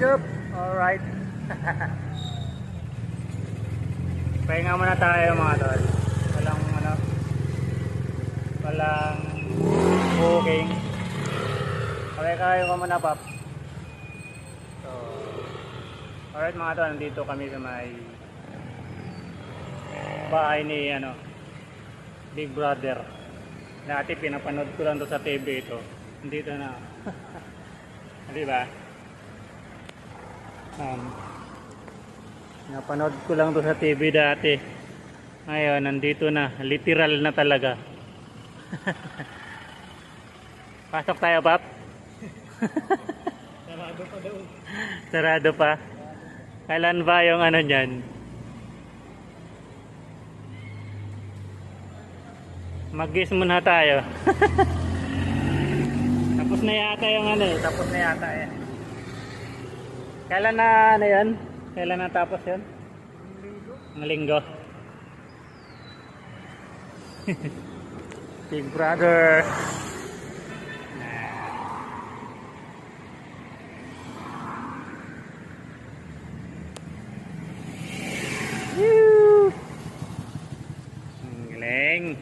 Job. Alright. Pahinga muna tayo mga tol. Walang booking. Okay, kayo ko muna, Pap. So, alright mga tol, nandito kami sa may bahay ni Big Brother. Dati pinapanood ko lang to sa TV ito. Nandito na. Di ba? Napanood ko lang to sa TV dati. Ngayon, nandito na. Literal na talaga. Pasok tayo, Pap. Sarado pa daw. Sarado pa. Kailan ba yung dyan? Mag-guess muna tayo. Tapos na yata yung tapos na yata yan. Kailan na yan? Kailan na tapos yan? Ang linggo. Big Brother. Woo! Ang galing.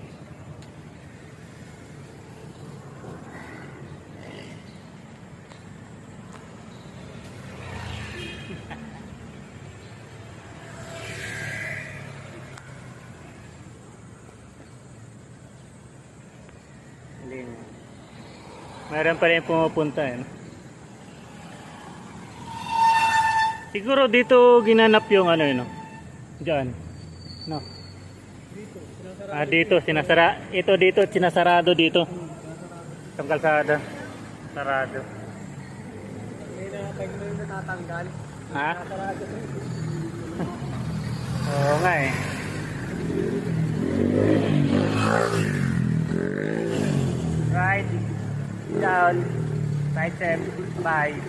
Meron pa rin pumupunta Siguro dito ginanap yung Diyan. No. Dito, Dito dito sinasarado dito. Itong kalsada. Sarado. may pag may natatanggal. Ha? Sarado. Oo nga Right. Down. Right step. Bye.